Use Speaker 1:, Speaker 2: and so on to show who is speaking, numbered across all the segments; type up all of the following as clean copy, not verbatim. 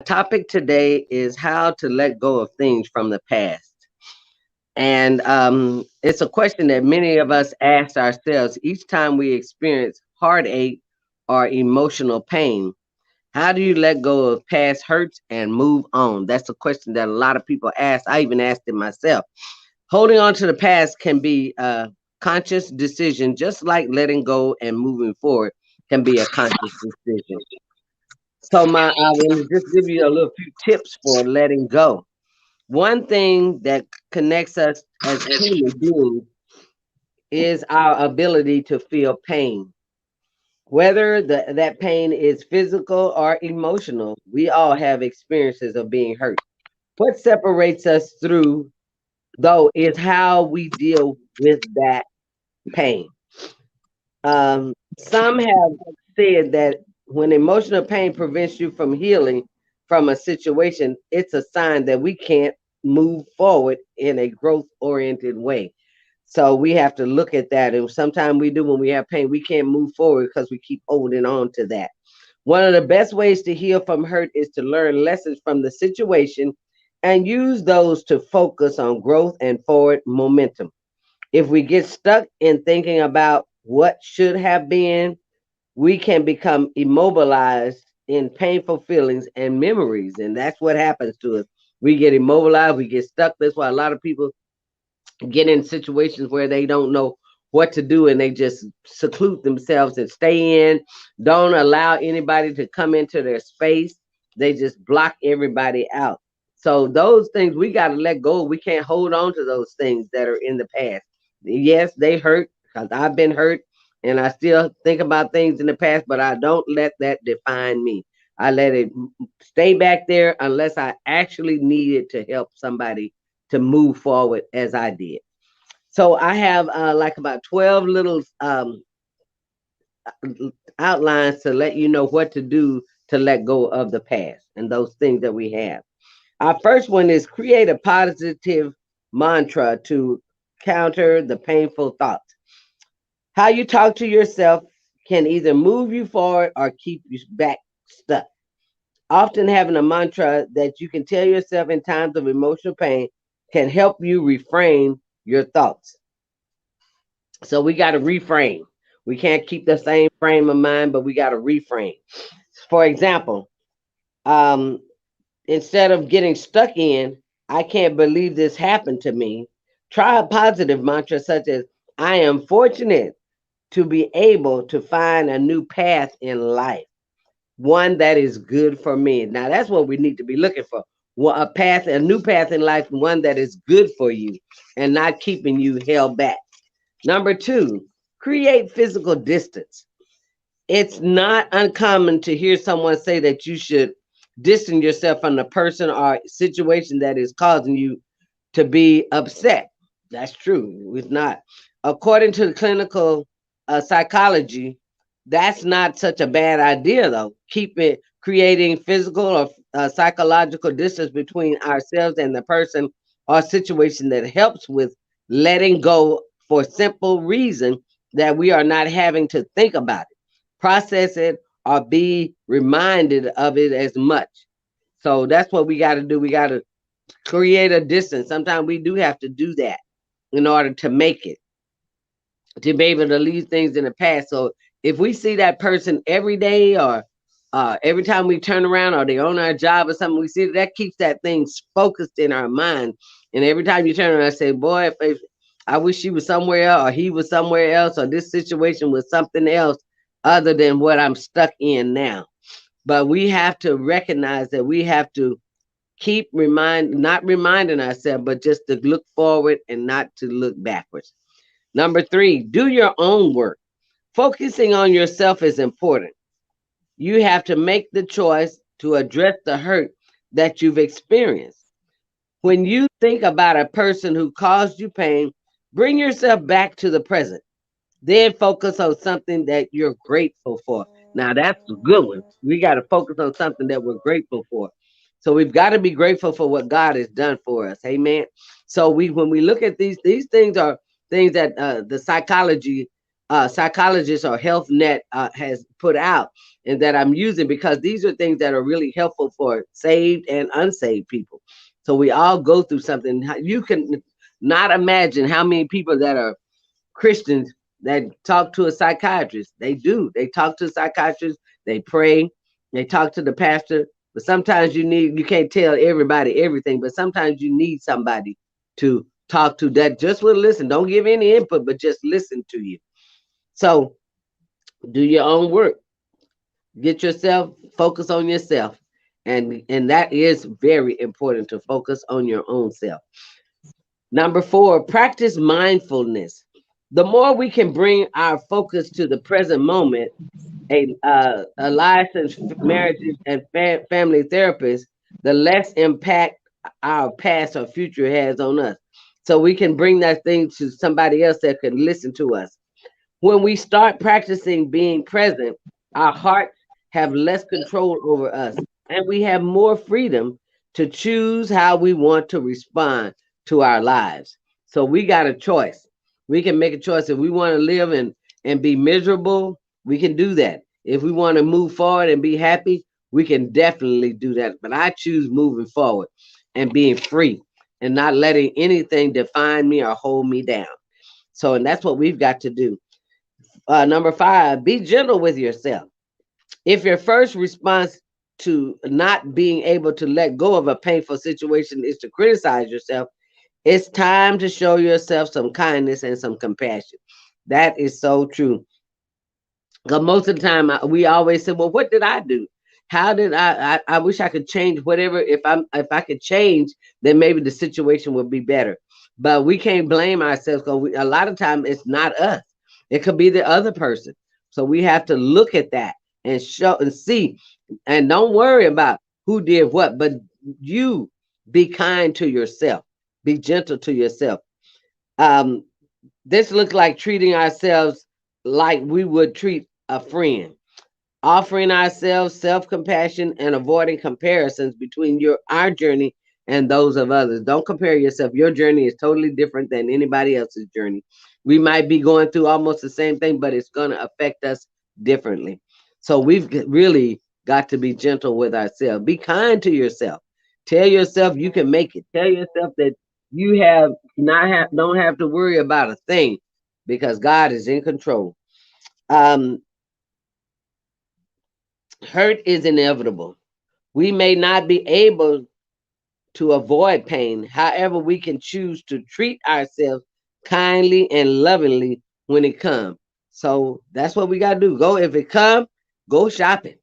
Speaker 1: Topic today is how to let go of things from the past. And it's a question that many of us ask ourselves each time we experience heartache or emotional pain. How do you let go of past hurts and move on? That's a question that a lot of people ask. I even asked it myself. Holding on to the past can be a conscious decision, just like letting go and moving forward can be a conscious decision. So I want to just give you a little few tips for letting go. One thing that connects us as human beings is our ability to feel pain. Whether that pain is physical or emotional, we all have experiences of being hurt. What separates us through, though, is how we deal with that pain. Some have said that when emotional pain prevents you from healing from a situation, it's a sign that we can't move forward in a growth oriented way. So we have to look at that. And sometimes we do when we have pain, we can't move forward because we keep holding on to that. One of the best ways to heal from hurt is to learn lessons from the situation and use those to focus on growth and forward momentum. If we get stuck in thinking about what should have been, we can become immobilized in painful feelings and memories. And that's what happens to us. We get immobilized, we get stuck. That's why a lot of people get in situations where they don't know what to do and they just seclude themselves and stay in, don't allow anybody to come into their space. They just block everybody out. So those things we got to let go. We can't hold on to those things that are in the past. Yes, they hurt because I've been hurt and I still think about things in the past, but I don't let that define me. I let it stay back there unless I actually needed to help somebody to move forward as I did. So I have like about 12 little outlines to let you know what to do to let go of the past and those things that we have. Our first one is create a positive mantra to counter the painful thoughts. How you talk to yourself can either move you forward or keep you back stuck. Often having a mantra that you can tell yourself in times of emotional pain can help you reframe your thoughts. So we got to reframe. We can't keep the same frame of mind, but we got to reframe. For example, um, instead of getting stuck in, I can't believe this happened to me, try a positive mantra such as, I am fortunate to be able to find a new path in life, one that is good for me. Now, that's what we need to be looking for. A path, a new path in life, one that is good for you and not keeping you held back. Number two, create physical distance. It's not uncommon to hear someone say that you should distance yourself from the person or situation that is causing you to be upset. That's true. It's not. According to the clinical psychology, that's not such a bad idea, though. Keep it creating physical or psychological distance between ourselves and the person or situation that helps with letting go for simple reason that we are not having to think about it, process it, or be reminded of it as much. So that's what we got to do. We got to create a distance. Sometimes we do have to do that in order to make it, to be able to leave things in the past. So if we see that person every day or every time we turn around or they on our job or something, we see that keeps that thing focused in our mind. And every time you turn around, I say, boy, if I wish she was somewhere else or he was somewhere else or this situation was something else other than what I'm stuck in now. But we have to recognize that we have to keep not reminding ourselves, but just to look forward and not to look backwards. Number three, do your own work. Focusing on yourself is important. You have to make the choice to address the hurt that you've experienced. When you think about a person who caused you pain, bring yourself back to the present. Then focus on something that you're grateful for. Now that's a good one. We got to focus on something that we're grateful for. So we've got to be grateful for what God has done for us. Amen. So when we look at these things are things that the psychology psychologist or health net has put out, and that I'm using, because these are things that are really helpful for saved and unsaved people. So we all go through something. You can not imagine how many people that are Christians that talk to a psychiatrist. They do. They talk to a psychiatrist. They pray. They talk to the pastor. But sometimes you can't tell everybody everything, but sometimes you need somebody to talk to that just will listen. Don't give any input, but just listen to you. So do your own work. Get yourself, focus on yourself. And that is very important, to focus on your own self. Number four, practice mindfulness. The more we can bring our focus to the present moment, a licensed marriage and family therapist, the less impact our past or future has on us. So we can bring that thing to somebody else that can listen to us. When we start practicing being present, our hearts have less control over us, and we have more freedom to choose how we want to respond to our lives. So we got a choice. We can make a choice. If we want to live and be miserable, we can do that. If we want to move forward and be happy, we can definitely do that. But I choose moving forward and being free and not letting anything define me or hold me down. So, and that's what we've got to do. Number five, be gentle with yourself. If your first response to not being able to let go of a painful situation is to criticize yourself, it's time to show yourself some kindness and some compassion. That is so true. Because most of the time, we always say, "Well, what did I do? How did I wish I could change whatever. If I could change, then maybe the situation would be better." But we can't blame ourselves, because a lot of time it's not us. It could be the other person. So we have to look at that and show and see, and don't worry about who did what. But you be kind to yourself. Be gentle to yourself. Um, this looks like treating ourselves like we would treat a friend, offering ourselves self-compassion and avoiding comparisons between our journey and those of others. Don't compare yourself. Your journey is totally different than anybody else's journey. We might be going through almost the same thing, but it's going to affect us differently. So we've really got to be gentle with ourselves. Be kind to yourself. Tell yourself you can make it. Tell yourself that you have not have don't have to worry about a thing, because God is in control. Um, Hurt is inevitable. We may not be able to avoid pain. However, we can choose to treat ourselves kindly and lovingly when it comes. So that's what we gotta do. Go if it comes, go shopping.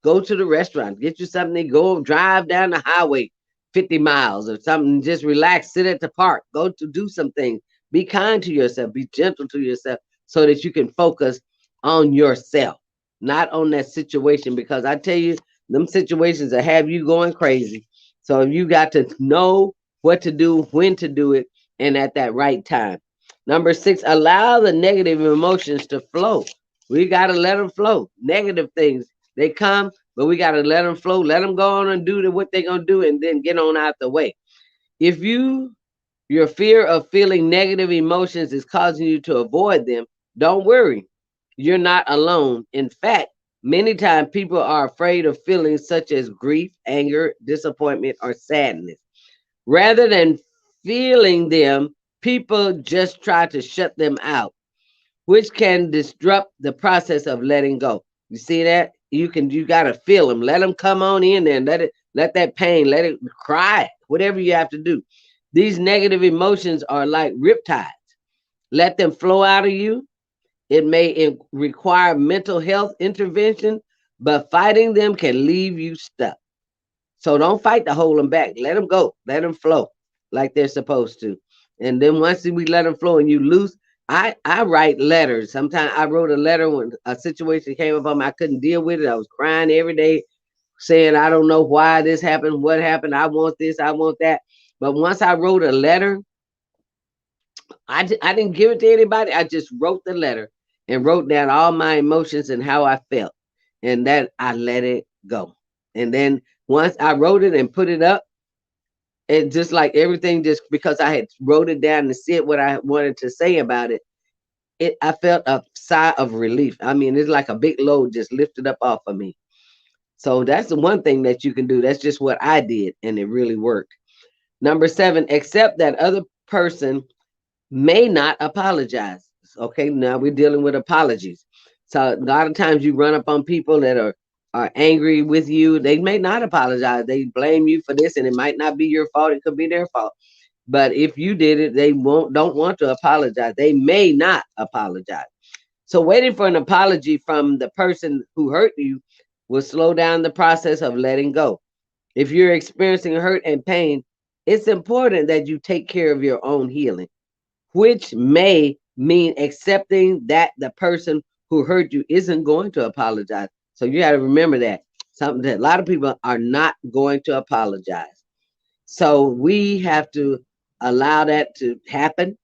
Speaker 1: Go to the restaurant. Get you something. Go drive down the highway 50 miles or something. Just relax. Sit at the park. Go to do some things. Be kind to yourself. Be gentle to yourself so that you can focus on yourself, not on that situation. Because I tell you, them situations that have you going crazy. So you got to know what to do, when to do it, and at that right time. Number six, allow the negative emotions to flow. We got to let them flow. Negative things, they come, but we got to let them flow. Let them go on and do what they're going to do, and then get on out the way. If your fear of feeling negative emotions is causing you to avoid them, don't worry. You're not alone. In fact, many times people are afraid of feelings such as grief, anger, disappointment, or sadness. Rather than feeling them, people just try to shut them out, which can disrupt the process of letting go. You see that? You gotta feel them. Let them come on in there and let that pain, let it cry, whatever you have to do. These negative emotions are like riptides. Let them flow out of you. It may require mental health intervention, but fighting them can leave you stuck. So don't fight to hold them back. Let them go. Let them flow like they're supposed to. And then once we let them flow and you loose, I write letters. Sometimes I wrote a letter when a situation came up on me. I couldn't deal with it. I was crying every day, saying, I don't know why this happened, what happened. I want this, I want that. But once I wrote a letter, I didn't give it to anybody. I just wrote the letter and wrote down all my emotions and how I felt. And then I let it go. And then once I wrote it and put it up, it just like everything, just because I had wrote it down and said what I wanted to say about it, I felt a sigh of relief. I mean, it's like a big load just lifted up off of me. So that's the one thing that you can do. That's just what I did, and it really worked. Number seven, accept that other person may not apologize. Okay, now we're dealing with apologies. So a lot of times you run up on people that are angry with you. They may not apologize. They blame you for this, and it might not be your fault. It could be their fault. But if you did it, they won't don't want to apologize. They may not apologize. So waiting for an apology from the person who hurt you will slow down the process of letting go. If you're experiencing hurt and pain, it's important that you take care of your own healing, which may mean accepting that the person who hurt you isn't going to apologize. So you got to remember that. Something that a lot of people are not going to apologize. So we have to allow that to happen,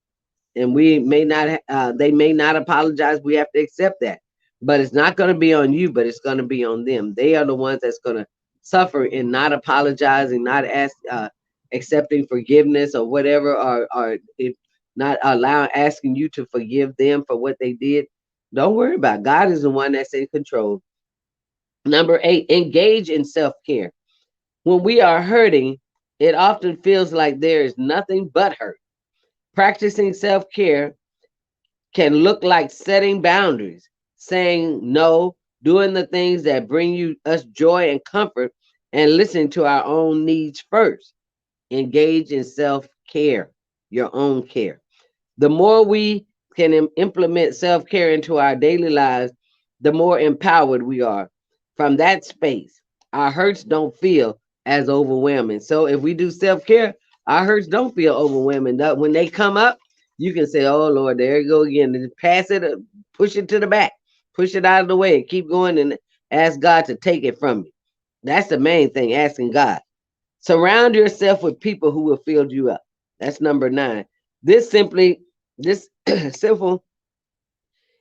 Speaker 1: and we may not they may not apologize. We have to accept that, but it's not going to be on you, but it's going to be on them. They are the ones that's going to suffer in not apologizing, not accepting forgiveness or whatever, or if not allowing asking you to forgive them for what they did. Don't worry about it. God is the one that's in control. Number eight, engage in self-care. When we are hurting, it often feels like there is nothing but hurt. Practicing self-care can look like setting boundaries, saying no, doing the things that bring you us joy and comfort, and listening to our own needs first. Engage in self-care, your own care. The more we can implement self-care into our daily lives, the more empowered we are. From that space, our hurts don't feel as overwhelming. So if we do self-care, our hurts don't feel overwhelming. When they come up, you can say, "Oh Lord, there you go again." And pass it, push it to the back, push it out of the way, and keep going and ask God to take it from you. That's the main thing, asking God. Surround yourself with people who will fill you up. That's number nine. This simple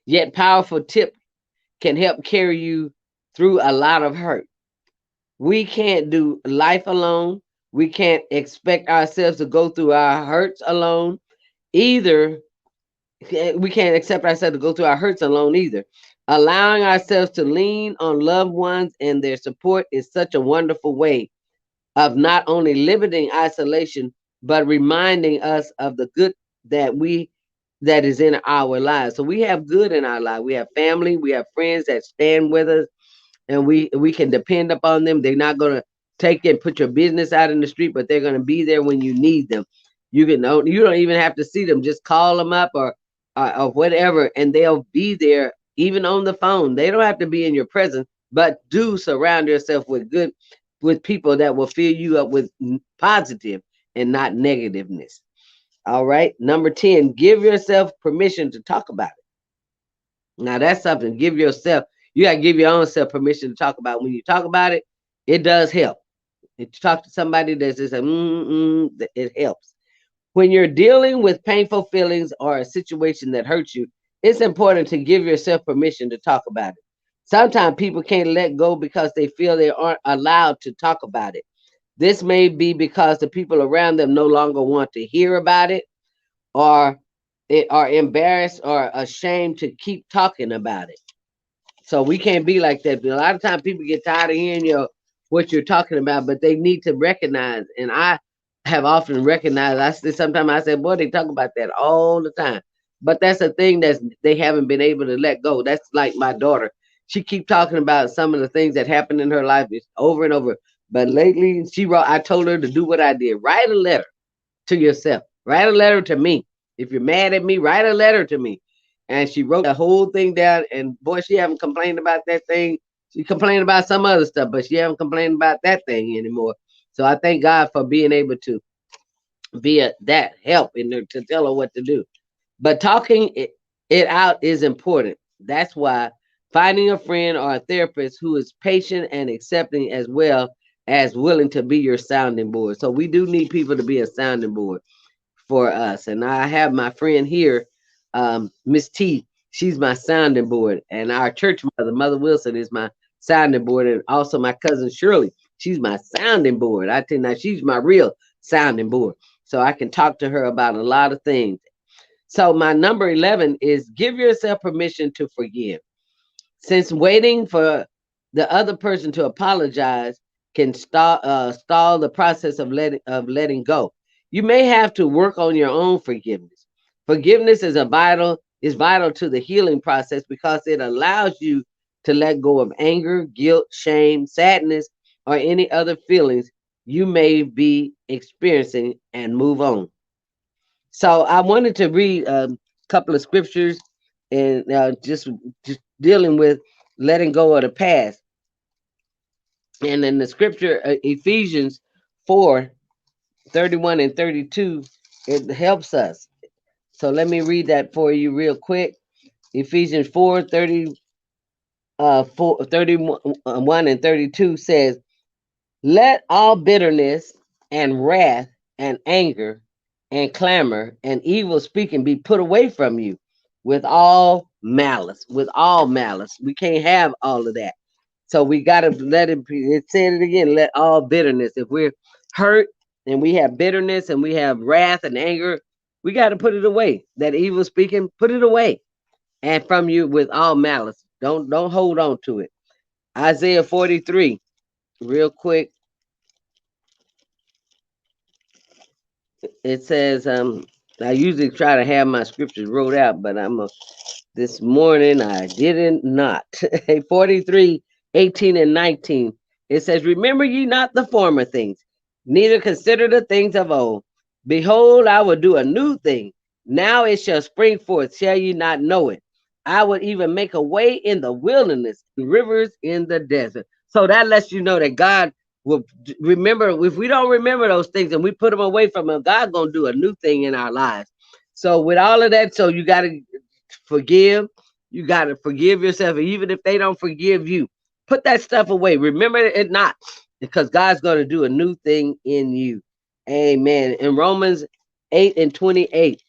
Speaker 1: yet powerful tip can help carry you through a lot of hurt. We can't do life alone. We can't expect ourselves to go through our hurts alone either. We can't accept ourselves to go through our hurts alone either. Allowing ourselves to lean on loved ones and their support is such a wonderful way of not only limiting isolation, but reminding us of the good that we that is in our lives. So we have good in our life. We have family, we have friends that stand with us, and we can depend upon them. They're not gonna take and put your business out in the street, but they're gonna be there when you need them. You don't even have to see them. Just call them up or whatever, and they'll be there even on the phone. They don't have to be in your presence, but do surround yourself with people that will fill you up with positive and not negativeness. All right. Number 10, give yourself permission to talk about it. Now that's something. You got to give your own self permission to talk about it. When you talk about it, it does help. If you talk to somebody that's just like, it helps. When you're dealing with painful feelings or a situation that hurts you, it's important to give yourself permission to talk about it. Sometimes people can't let go because they feel they aren't allowed to talk about it. This may be because the people around them no longer want to hear about it, or are embarrassed or ashamed to keep talking about it. So we can't be like that. A lot of times people get tired of hearing what you're talking about, but they need to recognize. And I have often recognized. Sometimes I say, "Boy, they talk about that all the time." But that's a thing that they haven't been able to let go. That's like my daughter. She keep talking about some of the things that happened in her life over and over. But lately, she wrote. I told her to do what I did. Write a letter to yourself. Write a letter to me. If you're mad at me, write a letter to me. And she wrote the whole thing down. And boy, she haven't complained about that thing. She complained about some other stuff, but she haven't complained about that thing anymore. So I thank God for being able to that help in there to tell her what to do. But talking it out is important. That's why finding a friend or a therapist who is patient and accepting as well as willing to be your sounding board. So we do need people to be a sounding board for us. And I have my friend here, Miss T. She's my sounding board. And our church mother, Mother Wilson, is my sounding board. And also my cousin Shirley, she's my sounding board. I tell you now, she's my real sounding board. So I can talk to her about a lot of things. So my number 11 is give yourself permission to forgive. Since waiting for the other person to apologize can stall the process of letting go. You may have to work on your own forgiveness. Forgiveness is vital to the healing process because it allows you to let go of anger, guilt, shame, sadness, or any other feelings you may be experiencing and move on. So I wanted to read a couple of scriptures and just dealing with letting go of the past. And in the scripture, Ephesians 4:31 and 32, it helps us. So let me read that for you real quick. Ephesians 31 and 32 says, let all bitterness and wrath and anger and clamor and evil speaking be put away from you with all malice. With all malice. We can't have all of that. So we got to let it be. It said it again, let all bitterness. If we're hurt and we have bitterness and we have wrath and anger, we got to put it away. That evil speaking, put it away. And from you with all malice. Don't hold on to it. Isaiah 43, real quick. It says, I usually try to have my scriptures wrote out, but this morning I didn't not. 43:18 and 19. It says, remember ye not the former things, neither consider the things of old. Behold, I will do a new thing. Now it shall spring forth. Shall ye not know it? I will even make a way in the wilderness, rivers in the desert. So that lets you know that God will remember. If we don't remember those things and we put them away from him, God gonna do a new thing in our lives. So with all of that, so you got to forgive. You got to forgive yourself. Even if they don't forgive you, put that stuff away. Remember it not, because God's going to do a new thing in you. Amen. In Romans 8 and 28,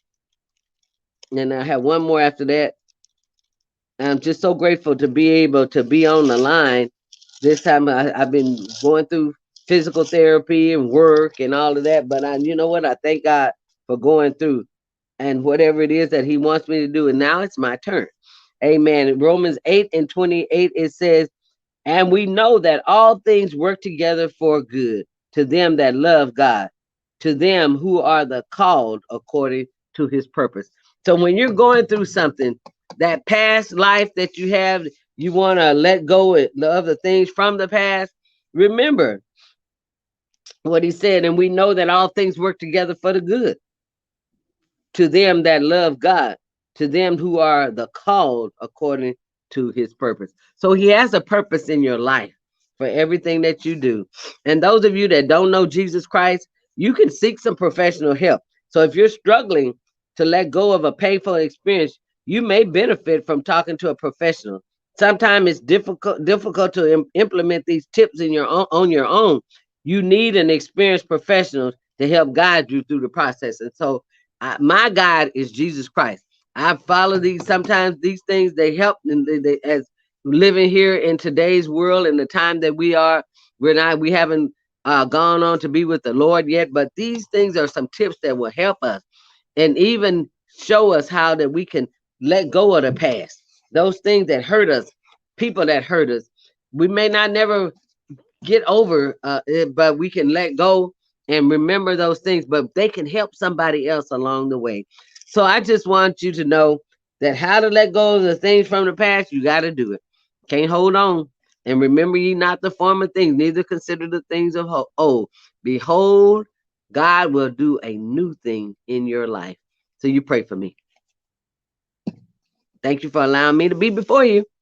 Speaker 1: and I have one more after that. I'm just so grateful to be able to be on the line. This time I've been going through physical therapy and work and all of that, but you know what? I thank God for going through and whatever it is that he wants me to do. And now it's my turn. Amen. In Romans 8 and 28, it says, and we know that all things work together for good to them that love God, to them who are the called according to his purpose. So when you're going through something, that past life that you have, you want to let go of the things from the past, remember what he said, and we know that all things work together for the good to them that love God, to them who are the called according to his purpose. So he has a purpose in your life for everything that you do. And those of you that don't know Jesus Christ, you can seek some professional help. So if you're struggling to let go of a painful experience, you may benefit from talking to a professional. Sometimes it's difficult to implement these tips in on your own. You need an experienced professional to help guide you through the process. And so my guide is Jesus Christ. I follow these. Sometimes these things they help, and as living here in today's world in the time that we are. We haven't gone on to be with the Lord yet, but these things are some tips that will help us and even show us how that we can let go of the past. Those things that hurt us, people that hurt us. We may not never get over it, but we can let go and remember those things, but they can help somebody else along the way. So I just want you to know that how to let go of the things from the past, you got to do it. Can't hold on. And remember ye not the former things, neither consider the things of old. Behold, God will do a new thing in your life. So you pray for me. Thank you for allowing me to be before you.